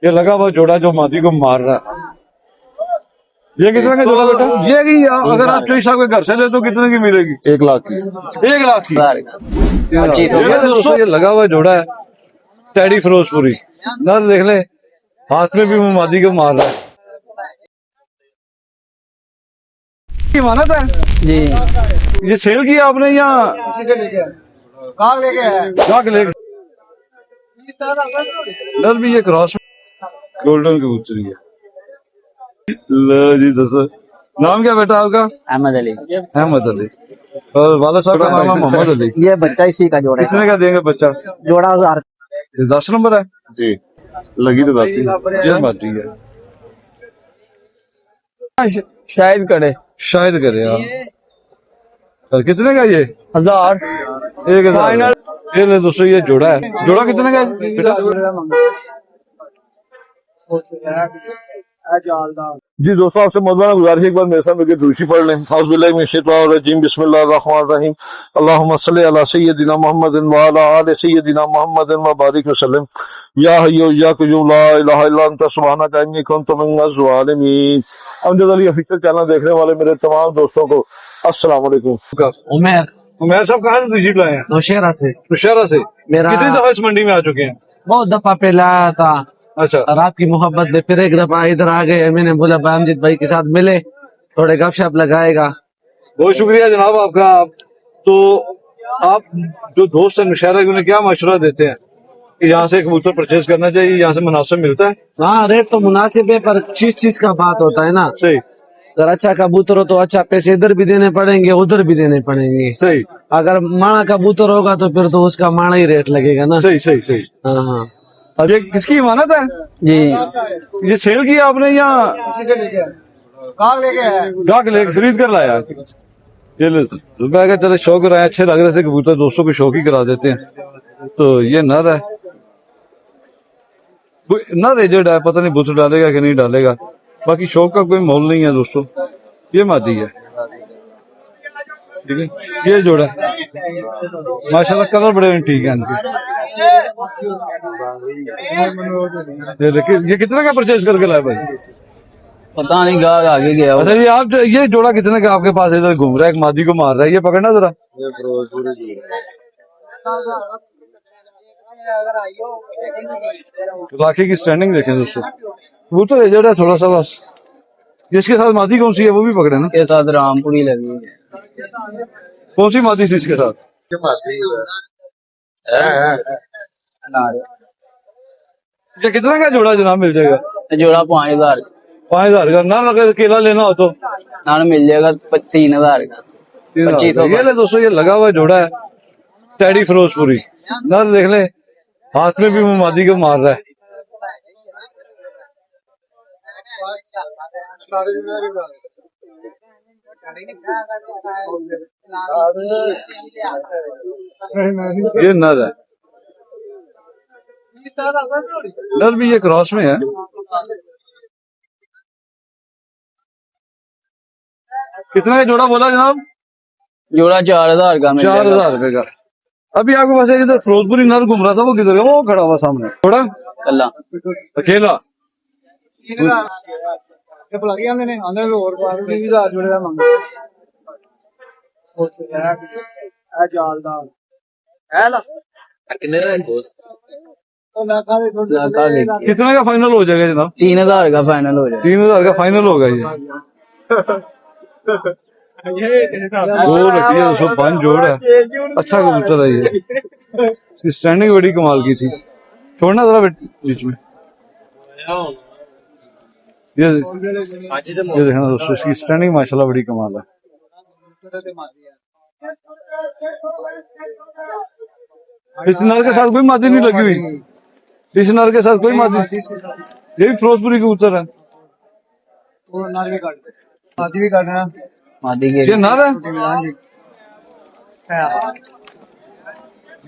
ये लगा हुआ जोड़ा जो मादी को मार रहा है। ये कितने का जोड़ा बेटा? ये की अगर आप चॉइस आपके घर से ले तो कितने की मिलेगी? 1 लाख की। 1 लाख की। 2500 ये दोस्तों ये लगा हुआ जोड़ा है टैडी फिरोजपुरी। नर देख ले, हाथ में भी वो मादी को मार रहा है। माना था जी। ये सेल किया आपने या लेके? नर भी ये क्रॉस गोल्डन कबूतरी है। लो जी दसो नाम क्या बेटा आपका? अहमद अली। अहमद अली। और वाला साहब का नाम है मोहम्मद अली। ये बच्चा इसी का जोड़ा है। कितने का देंगे बच्चा? जोड़ा 1000। 10 नंबर है जी, लगी तो 10 ही। ये बात ठीक है। शायद करे। शायद करे यार। और कितने का ये? 1000। 1000। ये ले दोस्तों ये जोड़ा है। जोड़ा कितने का है बेटा? जी दोस्तों, आपसे मौलाना गुजारिश एक बार मेरे साथ मिलकर दुरूशी पढ़ लें। औज़ुबिल्लाहिमिनश्शैतानिर्रजीम, बिस्मिल्लाहिर्रहमानिर्रहीम। अल्लाहुम्मा सल्लि अला सय्यदिना मुहम्मदिन व अला आलि सय्यदिना मुहम्मदिन व बारिक वसल्लम। या हय्यु या क़य्यूम ला इलाहा इल्ला अंता सुब्हानका इन्नी कुन्तु मिनज़ ज़ालिमीन। अमजद अली ऑफिशियल चैनल देखने वाले मेरे तमाम दोस्तों को अस्सलाम वालेकुम। उमर साहब कहाँ से विजिट लाए हैं? नौशहरा से। नौशहरा से। मेरा कितनी दफा इस मंडी में आ चुके हैं? बहुत दफा पहले आया था। अच्छा। और आपकी मोहब्बत में फिर एक दफा इधर आ गए। मैंने बोला अमजद भाई के साथ मिले, थोड़े गपशप लगाएगा। बहुत शुक्रिया जनाब आपका। तो आप जो दोस्त है नौशहरा के, उन्हें क्या मशवरा देते हैं कि यहाँ से कबूतर परचेज करना चाहिए, यहाँ से मुनासिब मिलता है? हाँ, रेट तो मुनासिब है, पर चीज का बात होता है ना। सही। अगर अच्छा कबूतर हो तो अच्छा पैसे इधर भी देने पड़ेंगे, उधर भी देने पड़ेंगे। सही। अगर माड़ा कबूतर होगा तो फिर तो उसका माड़ा ही रेट लगेगा ना। सही सही सही। हाँ। और ये किसकी इमानत है? जी। ये सेल किया आपने या गाहक लेके खरीद कर लाया? ये ले तो मैं कहा चलो शौक रहा है, अच्छे लग रहे थे कबूतर, दोस्तों को शौक ही करा देते हैं। तो ये नर है, नर एजेड है, पता नहीं बुत डालेगा कि नहीं डालेगा। बाकी शौक का कोई मोल नहीं है दोस्तों। ये मादी है, ठीक है। ये जोड़ा माशाल्लाह कलर बड़े ठीक है इनके। ये कितने का परचेज करके लाए भाई? पता नहीं गाहक आगे गया। अच्छा ये आप ये जोड़ा कितने का आपके पास इधर घूम रहा है, एक मादी को मार रहा है? ये पकड़ना जरा। राखी की स्टैंडिंग देखें दोस्तों, कबूतर एजेड है थोड़ा सा बस। जिसके साथ मादी कौन सी है वो भी पकड़े ना? इसके साथ रामपुरी लगी है। कौन सी मादी थी इसके साथ? ये कितना का जोड़ा जनाब मिल जाएगा? जोड़ा 5000। 5000 का ना? अगर केला लेना हो तो नान मिल जाएगा 3000 का। 2500 ये ले दोस्तों ये लगा हुआ जोड़ा है टैडी फिरोजपुरी। नर देख ले, हाथ में भी वो मादी को मार रहा है। ये नर है। नर भी ये क्रॉस में है। कितना का जोड़ा बोला जनाब? जोड़ा 4000 का। 4000 रुपए का। अभी आपके पास इधर फिरोजपुरी नर घूम रहा था, वो किधर है? वो खड़ा हुआ सामने जोड़ा कल्ला अकेला। कितने का फाइनल हो जाएगा जनाब? 3000 का फाइनल हो जाएगा। 3000 का फाइनल होगा ये। दो लड़कियां उसको 5 जोड़ है। अच्छा कबूतर है ये, इसकी स्टैंडिंग बड़ी कमाल की थी। छोड़ना जरा बीच में। ये देखना दोस्तों, इसकी स्टैंडिंग माशाल्लाह बड़ी कमाल है। इस नर के साथ कोई मादी नहीं लगी हुई? इस नर के साथ कोई मादी? ये भी फिरोजपुरी कबूतर है। ये नर है?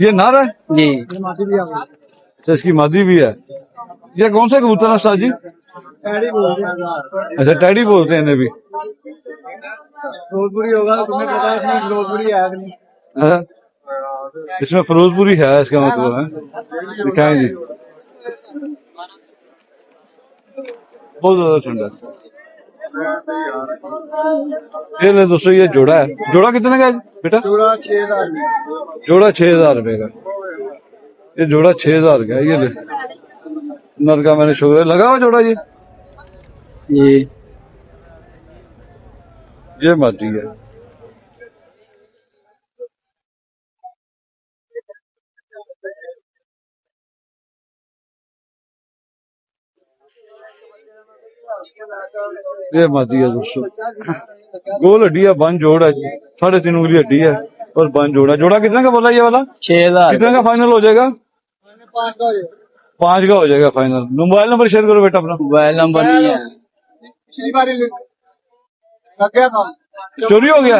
ये नर है जी। अच्छा, इसकी मादी भी है। ये कौन सा कबूतर है उस्ताद जी? अच्छा टैडी बोलते हैं इन्हें भी। फिरोजपुरी होगा, तुम्हें पता है इसमें फिरोजपुरी है कि नहीं? हाँ? इसमें फिरोजपुरी है, इसका मतलब है। दिखाएं जी। बहुत ज्यादा ठंडा है। ये ले दोस्तों, ये जोड़ा है। जोड़ा कितने का है बेटा? जोड़ा 6,000। जोड़ा 6,000 रुपए का। ये जोड़ा 6,000 का है। ये ले नर का मैंने शुक्र है लगा हुआ जोड़ा। ये मादी है। ये मादी है दोस्तों। गोल हड्डी है, बन जोड़ है, 3.5 उंगली हड्डी है और बन जोड़ है। जोड़ा कितने का बोला ये वाला? 6,000। कितने का फाइनल हो जाएगा? 5 का हो जाएगा फाइनल। मोबाइल नंबर शेयर करो बेटा अपना। मोबाइल नंबर नहीं है। चोरी हो गया?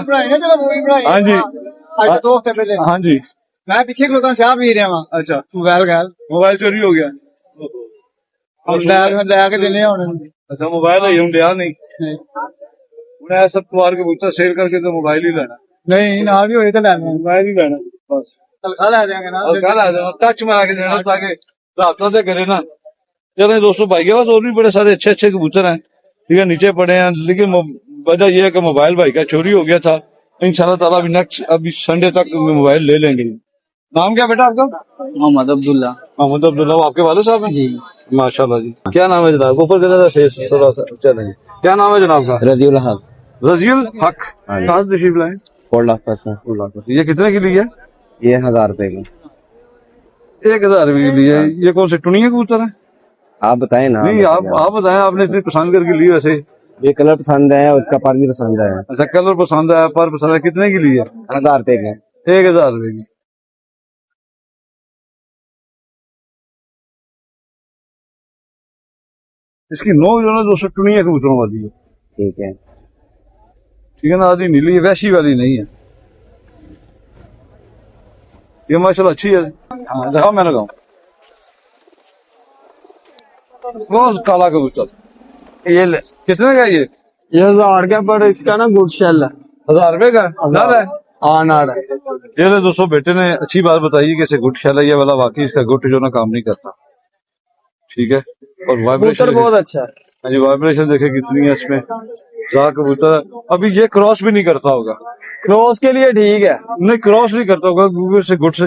हाँ जी, दो हफ्ते पहले हाँ जी। मैं पीछे खलोता चाह पी रहा वहाँ। अच्छा, मोबाइल गैल मोबाइल चोरी हो गया। लैके देने अच्छा, मोबाइल है हम लिया नहीं। उन्हें सब त्वार के बूता सेल करके तो मोबाइल ही लेना। नहीं ना भी होए तो लेना मोबाइल ही लेना बस। हल्का ला देंगे ना। और कल आ जाना, टच में आके देना ताकि राबता से करे ना। चले दोस्तों, भाई के पास और भी बड़े सारे अच्छे अच्छे कबूतर हैं, ठीक है, नीचे पड़े हैं। लेकिन वजह यह है कि मोबाइल भाई का चोरी हो गया था। इंशाल्लाह ताला अभी संडे तक मोबाइल ले लेंगे। नाम क्या बेटा आपका? मोहम्मद अब्दुल्ला। मोहम्मद अब्दुल्ला। वो आपके वाले साहब हैं जी। माशाल्लाह जी। क्या नाम है जनाब? ऊपर का फेस थोड़ा सा चलेंगे। क्या नाम है जनाब का? रजीउल हक। रजीउल हक। कहाँ से तशरीफ लाए? 4 लाख पैसा। ये कितने की ली है? ये 1000 रुपए की। 1,000 रुपए की ली है। ये कौन से टुनिया कबूतर है? आप बताएं ना। नहीं, आप बताएं, आपने इतनी पसंद करके ली वैसे। ये कलर पसंद है, उसका पर भी पसंद है। अच्छा, कलर पसंद है, पर पसंद है। कितने की ली है? 1000 रुपए की। 1,000 रुपए की। इसकी नोक जो है ना दोस्तों टुनिया कबूतरों वाली है। ठीक है। ठीक है ना, आधी नीली है, वैसी वाली नहीं है। ये माशाल्लाह अच्छी है। हाँ दिखाओ, मैं लगाऊं। रोज काला कबूतर। ये ले। कितने का है ये? 1000 का, पर इसका ना गुड शेल है। 1,000 रुपए का नर है। हाँ नार है। ये ले दोस्तों, बेटे ने अच्छी बात बताई कि इसे गुट ख्याल है। ये वाला वाकई इसका गुट जो ना काम नहीं करता। ठीक है, और वाइब्रेशन बहुत अच्छा है। हाँ जी, वाइब्रेशन देखे कितनी है इसमें। जा कबूतर अभी ये क्रॉस भी नहीं करता होगा। क्रॉस के लिए ठीक है। नहीं, क्रॉस नहीं करता होगा क्योंकि इसे गुट से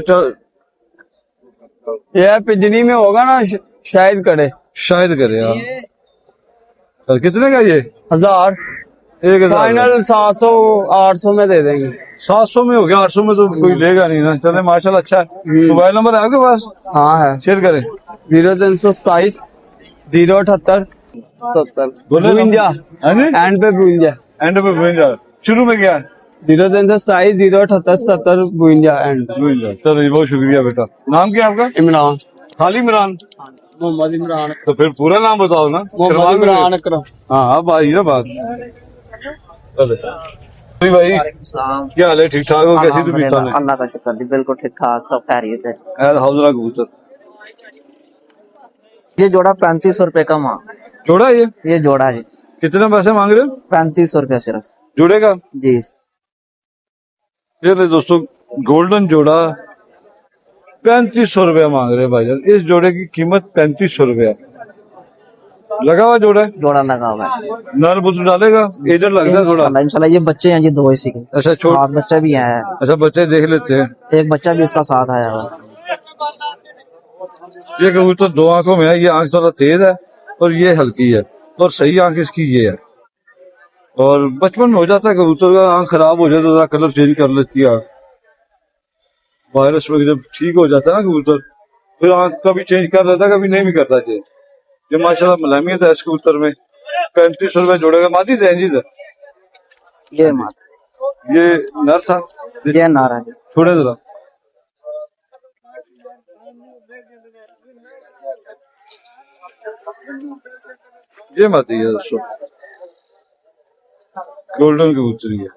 ये पिंजनी में होगा ना, शायद करे। शायद करे यार। और कितने का ये? 1000। 1,000 फाइनल 700 800 में दे देंगे। 700 में हो गया, 800 में तो कोई लेगा नहीं ना। चले माशाल्लाह, अच्छा है। मोबाइल नंबर है आपके पास? हाँ है। शेयर करें। 0327 078 70 बोले ना। 52। हाँ जी, एंड पे 52। एंड पे 52। शुरू में क्या है? 0327 078 70 52 एंड। 52। चलो जी, बहुत शुक्रिया बेटा। नाम क्या है आपका? इमरान। खाली इमरान? मोहम्मद इमरान। तो फिर पूरा नाम बताओ ना। मोहम्मद इमरान अकरम। हाँ, अब आई ना बात। चले भाई, क्या हाल है? ठीक ठाक हो? कैसी तबीयत है? अल्लाह का शुक्र जी, बिल्कुल ठीक ठाक, सब खैरियत है। हौजला कबूतर ये जोड़ा 3500 रुपए का माँ। जोड़ा है ये जोड़ा है। कितने पैसे मांग रहे हो? 3500 रुपया सिर्फ। जोड़े का? जी। ये ले दोस्तों, गोल्डन जोड़ा 3500 रुपया मांग रहे हैं भाईजान। इस जोड़े की कीमत 3500 रुपया। लगा हुआ जोड़ा है? जोड़ा लगा हुआ है। नर बुस डालेगा इधर लगता है थोड़ा। इंशाल्लाह ये बच्चे हैं जी, 2 इसी के। अच्छा, 7 बच्चा भी है। अच्छा, बच्चे देख लेते हैं। एक बच्चा भी इसका साथ आया हुआ। ये कबूतर 2 आंखों में है। ये आंख थोड़ा तेज है और ये हल्की है, और सही आंख इसकी ये है। और बचपन में हो जाता है कबूतर का आंख खराब हो जाए तो जरा कलर चेंज कर लेती है। वायरस में जब ठीक हो जाता है ना कबूतर, फिर आंख कभी चेंज कर लेता है, कभी नहीं भी करता चेंज। ये माशाल्लाह मलामियत है इस कबूतर में। 3500 रुपए जोड़ेगा। मादी दें जी इधर। ये माता ये नर था, ये नारा है। छोड़े जरा। ये मादी है दोस्तों, गोल्डन कबूतरी है।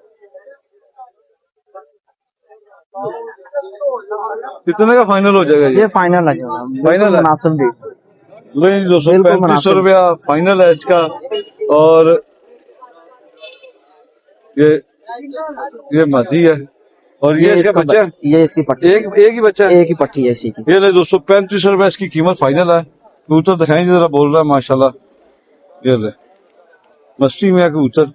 कितने का फाइनल हो जाएगा ये फाइनल है। फाइनल है? मुनासिब भी। नहीं दोस्तों, बिल्कुल 3500 मुनासिब। रुपया फाइनल है इसका। और ये मादी है और ये इसका बच्चा है। ये इसकी पट्टी। एक ही बच्चा है। एक ही पट्टी है इसी की। ये ले दोस्तों, 3500 रुपया इसकी कीमत फाइनल है। कबूतर दिखाएंगे जरा, बोल रहा है माशाल्लाह। ये ले मस्ती में है कबूतर,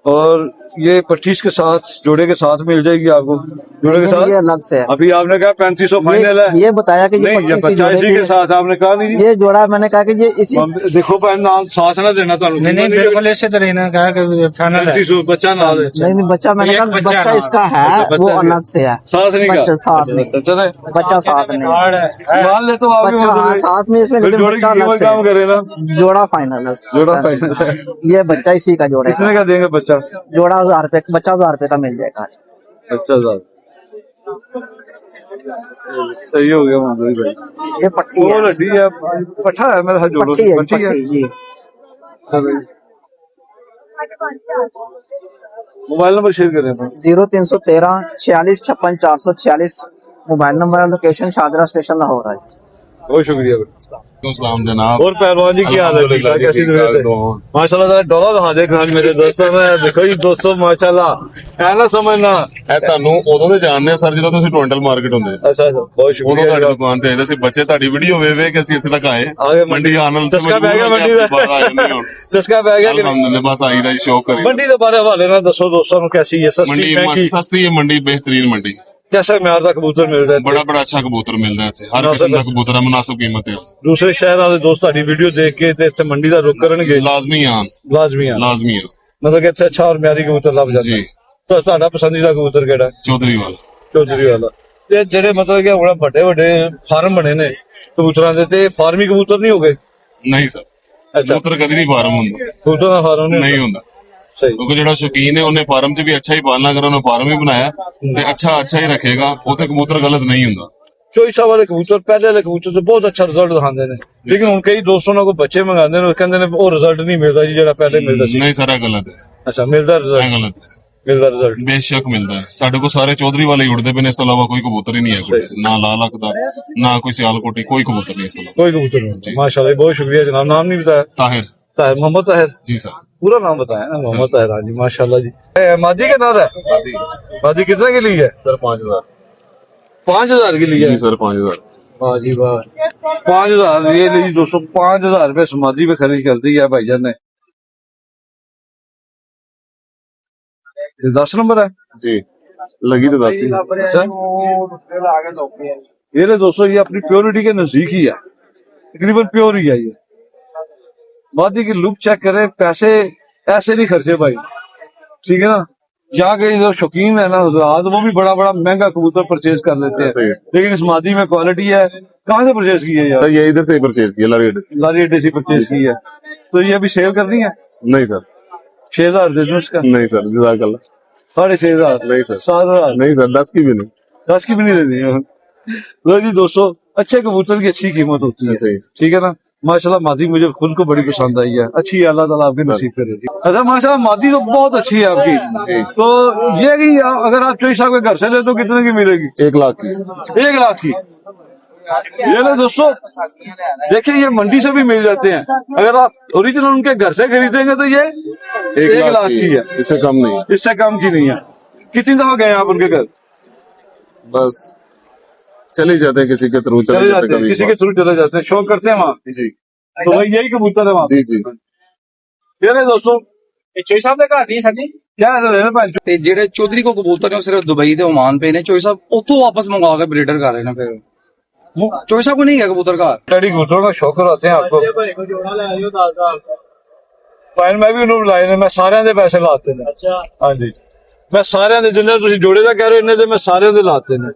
और ये 25 के साथ जोड़े के साथ मिल जाएगी आपको, जोड़े के ये साथ। अलग से है। अभी आपने कहा 3500 फाइनल है, ये बताया कि ये नहीं ये 25 बच्चा जोड़े इसी की के है। साथ आपने कहा नहीं जी। ये जोड़ा मैंने कहा कि ये इसी देखो पहले नाम साथ ना देना था, नहीं बिल्कुल ऐसे तो रहना कहा कि फाइनल है। 3500 बच्चा ना दे, नहीं बच्चा मैंने एक कहा बच्चा बच्चा ना- इसका है बच्चा वो इसका- अलग से है। साथ नहीं का बच्चा साथ नहीं, चले बच्चा साथ नहीं, मान ले तो आपके बच्चा हाँ मतलब साथ में इसमें, फिर लेकिन जोड़े बच्चा की अलग कीमत से काम है। करे ना, जोड़ा फाइनल है। जोड़ा फाइनल है। ये बच्चा इसी का जोड़ा कितने है। का देंगे बच्चा? जोड़ा 1000 रुपए, बच्चा 1000 रुपए का मिल जाएगा। अच्छा साहब सही हो गया माधुरी भाई। ये पट्टी वो है, लड्डी है, पठा है मेरा हाथ जोड़ो, पट्टी है, पट्टी है। पट्टी जी। मोबाइल नंबर शेयर करें आप। 0313 46 56 446 mobile number, location Shahdara station Lahore है। बहुत शुक्रिया बेटा। जनाब। और पहलवान जी की हालत है? अल्हम्दुलिल्लाह कैसी ठीक तबीयत है? ठाक दुआ। माशाल्लाह जरा डोला दिखा दे खान मेरे दोस्तों ने, देखो जी दोस्तों माशाल्लाह, है ना समझना। ਇਹ ਤੁਹਾਨੂੰ ਉਦੋਂ ਦੇ ਜਾਣਦੇ ਆ ਸਰ ਜਦੋਂ ਤੁਸੀਂ ਟਵੰਟਲ ਮਾਰਕੀਟ ਹੁੰਦੇ अच्छा अच्छा बहुत ਉਦੋਂ शुक्रिया ਤੁਹਾਡੀ ਦੁਕਾਨ ਤੇ ਆਏ ਸੀ ਬੱਚੇ, ਤੁਹਾਡੀ ਵੀਡੀਓ ਵੇਖ ਵੇਖ ਕੇ ਅਸੀਂ ਇੱਥੇ ਤੱਕ ਆਏ ਆਗੇ ਮੰਡੀ ਆਉਣ ਨਾਲ ਚਸਕਾ ਪੈ ਗਿਆ ਮੰਡੀ ਦਾ, चस्का पै गया कि नहीं? ਅਲਹਮਦੁਲਿल्लाह ਬਸ ਆਈ ਰਹੀ ਸ਼ੌਕ ਕਰੀ मंडी के बारे हवाले ना दसो दोस्तों को, कैसी है? सस्ती ਮੰਡੀ महंगी? ਸਸਤੀ ਹੈ ਮੰਡੀ, बेहतरीन ਮੰਡੀ, कैसा म्यार का कबूतर मिल रहा है? ਬੜਾ ਬੜਾ ਅੱਛਾ ਕਬੂਤਰ ਮਿਲਦਾ ਹੈ ਇੱਥੇ, ਹਰ ਕਿਸਮ ਦਾ ਕਬੂਤਰ ਹੈ, ਮੁਨਾਸਿਬ ਕੀਮਤ ਹੈ, दूसरे शहर वाले दोस्त ਤੁਹਾਡੀ ਵੀਡੀਓ ਦੇਖ ਕੇ ਤੇ ਇੱਥੇ ਮੰਡੀ ਦਾ ਰੁਕ ਕਰਨਗੇ, ਲਾਜ਼ਮੀ ਆਣ, ਲਾਜ਼ਮੀ ਆ, ਲਾਜ਼ਮੀ ਆ मतलब कि ਇੱਥੇ ਅੱਛਾ ਔਰ ਮਿਆਰੀ ਕਬੂतर ਲੱਭ ਜਾਂਦਾ ਜੀ। ਤਾਂ ਤੁਹਾਡਾ ਪਸੰਦੀਦਾ ਕਬੂਤਰ ਕਿਹੜਾ? ਚੌਧਰੀ ਵਾਲਾ। ਚੌਧਰੀ ਵਾਲਾ। ਤੇ ਜਿਹੜੇ ਮਤਲਬ ਕਿ ਹੁਣ ਵੱਡੇ ਵੱਡੇ ਫਾਰਮ ਬਣੇ ਨੇ ਕਬੂਤਰਾਂ ਦੇ, ਤੇ ਫਾਰਮੀ ਕਬੂਤਰ ਨਹੀਂ ਹੋ ਗਏ? ਨਹੀਂ ਸਰ, ਅੱਛਾ ਕਬੂਤਰ ਕਦੀ ਨਹੀਂ ਫਾਰਮ ਹੁੰਦਾ, ਕਬੂਤਰ ਦਾ ਫਾਰਮ ਨਹੀਂ ਹੁੰਦਾ, ਸਹੀ। ਕਿਉਂਕਿ ਜਿਹੜਾ ਸ਼ੌਕੀਨ ਹੈ ਉਹਨੇ ਫਾਰਮ 'ਚ ਵੀ ਅੱਛਾ ਹੀ ਪਾਲਣਾ ਕਰ, ਉਹਨੇ ਫਾਰਮ ਹੀ ਬਣਾਇਆ ਤੇ ਅੱਛਾ ਹੀ ਰੱਖੇਗਾ, ਉਹ ਤੇ ਕਬੂਤਰ ਗਲਤ ਨਹੀਂ ਹੁੰਦਾ। ਚੋਈਸਾ ਵਾਲੇ ਕਬੂਤਰ, ਪਹਿਲੇ ਵਾਲੇ ਕਬੂਤਰ ਤੇ ਬਹੁਤ ਅੱਛਾ ਰਿਜ਼ਲਟ ਦਿਖਾਉਂਦੇ ਨੇ, ਲੇਕਿਨ ਹੁਣ ਕਈ ਦੋਸਤਾਂ ਨਾਲ ਕੋਈ ਬੱਚੇ ਮੰਗਾਉਂਦੇ ਨੇ, ਉਹ ਕਹਿੰਦੇ ਨੇ ਉਹ ਰਿਜ਼ਲਟ ਨਹੀਂ ਮਿਲਦਾ ਜੀ ਜਿਹੜਾ ਪਹਿਲੇ ਮਿਲਦਾ ਸੀ। ਨਹੀਂ ਸਰ, ਇਹ ਗਲਤ ਹੈ, ਅੱਛਾ ਮਿਲਦਾ ਇਹ ਰਿਜ਼ਲਟ, ਗਲਤ ਹੈ, ਮਿਲਦਾ ਰਿਜ਼ਲਟ। ਬੇਸ਼ੱਕ ਮਿਲਦਾ ਹੈ। ਸਾਡੇ ਕੋਲ ਸਾਰੇ ਚੌਧਰੀ ਵਾਲੇ ਹੀ ਉੜਦੇ ਪਏ ਨੇ, ਇਸ ਤੋਂ ਇਲਾਵਾ ਕੋਈ ਕਬੂਤਰ ਹੀ ਨਹੀਂ ਹੈ ਕੋਈ, ਨਾ ਲਾਲ ਅੱਖ ਦਾ, ਨਾ ਕੋਈ ਸਿਆਲਕੋਟੀ, ਕੋਈ ਕਬੂਤਰ ਨਹੀਂ ਇਸ ਤੋਂ ਇਲਾਵਾ। कोई कबूतर नहीं। माशाल्लाह बहुत शुक्रिया जनाब। नाम नहीं बताया? ताहिर ताहिर, मोहम्मद ताहिर, जी सर। पूरा नाम बताया ना, मोहम्मद ताहिर। हाँ जी माशाल्लाह जी। मादी के नाम है? मादी कितने के लिए है? सर 5000। 5000 के लिए जी है? सर 5000। वाह जी वाह, 5000 ये लीजिए दोस्तों, 5000 रुपए समाधि पे खरीद कर दी है भाईजान ने। 10 नंबर है जी लगी तो 10 ही। अच्छा। ये ले दोस्तों, ये अपनी प्योरिटी के नजदीक ही है, तकरीबन प्योर ही है ये। मादी की लुक चेक करें, पैसे ऐसे नहीं खर्चे भाई, ठीक है ना। यहाँ के जो शौकीन है ना हज़रात, वो भी बड़ा बड़ा महंगा कबूतर परचेज कर लेते सही हैं, है। लेकिन इस मादी में क्वालिटी है। कहाँ से परचेज की है यार? सर ये इधर से परचेज किया लारी अड्डे से। लारी अड्डे से परचेज की है, तो ये अभी सेल करनी है? नहीं सर, 6000 दे दूं इसका? नहीं सर, जज़ाकल्लाह। 6500? नहीं सर, 7000? नहीं सर, 10 की भी नहीं। 10 की भी नहीं देनी है। लो जी दोस्तों, अच्छे कबूतर की अच्छी कीमत होती है, सही। ठीक है ना। माशाल्लाह मादी मुझे खुद को बड़ी पसंद आई है, अच्छी है, अल्लाह ताला आपकी नसीब करे। अच्छा माशाल्लाह मादी तो बहुत अच्छी है आपकी। तो ये कि अगर आप चोई साहब के घर से ले तो कितने की मिलेगी? 1 लाख की। 1 लाख की। ये लो दोस्तों, देखिए ये मंडी से भी मिल जाते हैं, अगर आप ओरिजिनल उनके घर से खरीदेंगे तो ये 1 लाख की है, इससे कम नहीं। इससे कम की नहीं है। कितनी दफा गए आप उनके घर? बस चले जाते हैं किसी के थ्रू, चले चले जाते जाते हैं, कभी किसी के थ्रू चले जाते हैं, शौक करते हैं वहाँ। जी तो भाई यही कबूतर है वहाँ। जी जी। ये रहे दोस्तों, चोई साहब ने घर नहीं सकी क्या है भाई? ਤੇ ਜਿਹੜੇ ਚੌਧਰੀ ਕੋ ਕਬੂਤਰ ਨੇ ਉਹ ਸਿਰਫ ਦੁਬਈ ਤੇ ਓਮਾਨ ਪਏ ਨੇ। ਚੋਈ ਸਾਹਿਬ ਉੱਥੋਂ ਵਾਪਸ ਮੰਗਵਾ ਕੇ ਬਰੀਡਰ ਕਰ ਰਹੇ ਨੇ। ਫਿਰ ਚੋਈ ਸਾਹਿਬ ਕੋ ਨਹੀਂ ਹੈ ਕਬੂਤਰ ਘਰ। डैडी कबूतरों का शौक कराते हैं आपको? ਭਾਈ ਮੈਂ ਵੀ ਉਹਨੂੰ ਬੁਲਾਏ ਨੇ, ਮੈਂ ਸਾਰਿਆਂ ਦੇ ਪੈਸੇ ਲਾਤੇ ਨੇ। ਅੱਛਾ ਹਾਂਜੀ, ਮੈਂ ਸਾਰਿਆਂ ਦੇ, ਜਿੰਨੇ ਤੁਸੀਂ ਜੋੜੇ ਦਾ ਕਹਿ ਰਹੇ ਹੋ ਇੰਨੇ ਦੇ ਮੈਂ ਸਾਰਿਆਂ ਦੇ ਲਾਤੇ ने।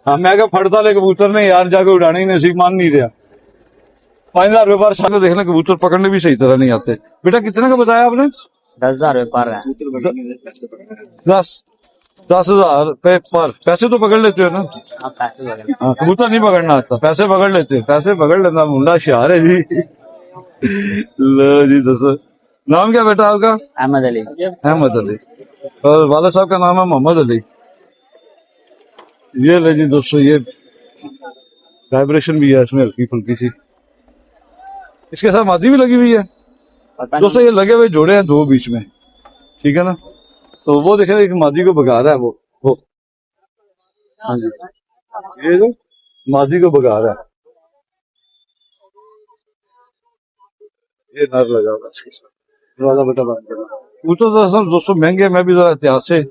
हाँ मैं क्या फड़ता ले कबूतर ने यार जाके उड़ाने ही नसीब मान नहीं रहा। 5000 रुपए पर साल देखना, कबूतर पकड़ने भी सही तरह नहीं आते। बेटा कितने का बताया आपने? 10,000 रुपए पर है। 10,000 रुपए पर। पैसे तो पकड़ लेते हो ना? हाँ, कबूतर नहीं पकड़ना आता, पैसे पकड़ लेते हो। पैसे पकड़ लेना मुंडा शार है जी। लो जी दसो, नाम क्या बेटा आपका? अहमद अली। अहमद अली। और वाला साहब का नाम है मोहम्मद अली। ये ले जी दोस्तों, ये वाइब्रेशन भी है इसमें हल्की फुल्की सी, इसके साथ मादी भी लगी हुई है दोस्तों। ये लगे हुए जोड़े हैं 2 बीच में, ठीक है ना। तो वो देखे एक मादी को भगा रहा है, वो हाँ जी, ये जो मादी को भगा रहा है, ये नर लगा हुआ है इसके साथ। दरवाजा बेटा बंद करना। कबूतर तो असल दोस्तों महंगे हैं, मैं भी जरा एहतियात से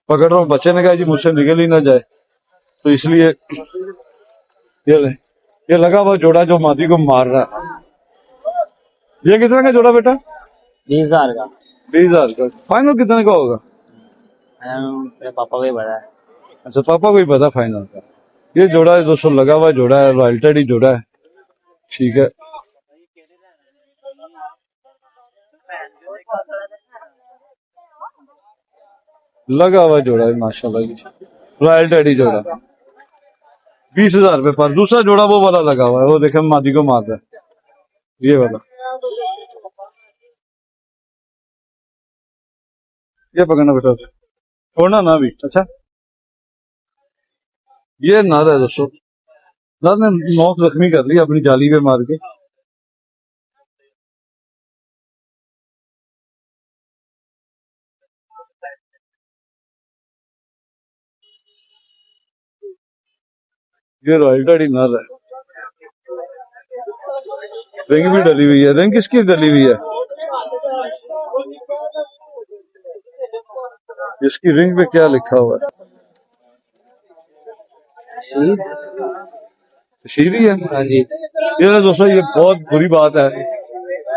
पकड़ रहा हूँ। बच्चे ने कहा जी मुझसे निकल ही ना जाए, तो इसलिए ये ले, ये लगा हुआ जोड़ा जो मादी को मार रहा है। ये कितने का जोड़ा बेटा? 20,000 का। 20,000 का। फाइनल कितने का होगा? मेरे पापा को ही पता है। अच्छा, पापा को ही पता फाइनल का। ये जोड़ा है दोस्तों, लगा हुआ जोड़ा है, रॉयल्टेड ही जोड़ा है। ठीक है, लगा हुआ जोड़ा है माशाल्लाह, रॉयल्टेड ही जोड़ा। 20,000 रुपए पर। दूसरा जोड़ा वो वाला लगा हुआ है, वो देखे मादी को मार रहा है, ये वाला। ये पकड़ना बेटा, छोड़ना ना भी। अच्छा, ये नर है दोस्तों, नर ने नोक जख्मी कर लिया अपनी जाली पे मार के। ये रॉयल्टेड ही नर है। रिंग भी डली हुई है। रिंग किसकी डली हुई है? इसकी रिंग पे क्या लिखा हुआ है? बशीर ही है। हाँ जी। ये ना दोस्तों, ये बहुत बुरी बात है,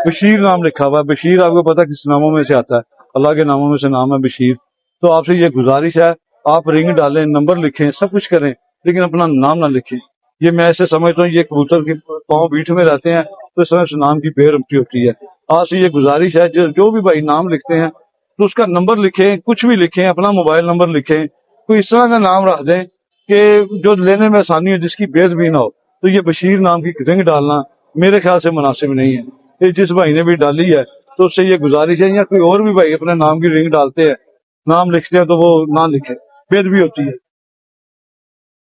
बशीर नाम लिखा हुआ है। बशीर आपको पता किस नामों में से आता है? अल्लाह के नामों में से नाम है बशीर। तो आपसे ये गुजारिश है, आप रिंग डालें, नंबर लिखें, सब कुछ करें, लेकिन अपना नाम ना लिखें। ये मैं ऐसे समझता हूँ, ये कबूतर के पाँव बीठ में रहते हैं, तो इस तरह से नाम की बेरमती होती है। आपसे ये गुजारिश है, जो भी भाई नाम लिखते हैं तो उसका नंबर लिखें, कुछ भी लिखें, अपना मोबाइल नंबर लिखें, कोई इस तरह का नाम रख दें कि जो लेने में आसानी हो, जिसकी बेइज्जती ना हो। तो ये बशीर नाम की रिंग डालना मेरे ख्याल से मुनासिब नहीं है। ये जिस भाई ने भी डाली है तो उससे ये गुजारिश है, या कोई और भी भाई अपने नाम की रिंग डालते हैं, नाम लिखते हैं, तो वो ना लिखे, बेइज्जती होती है।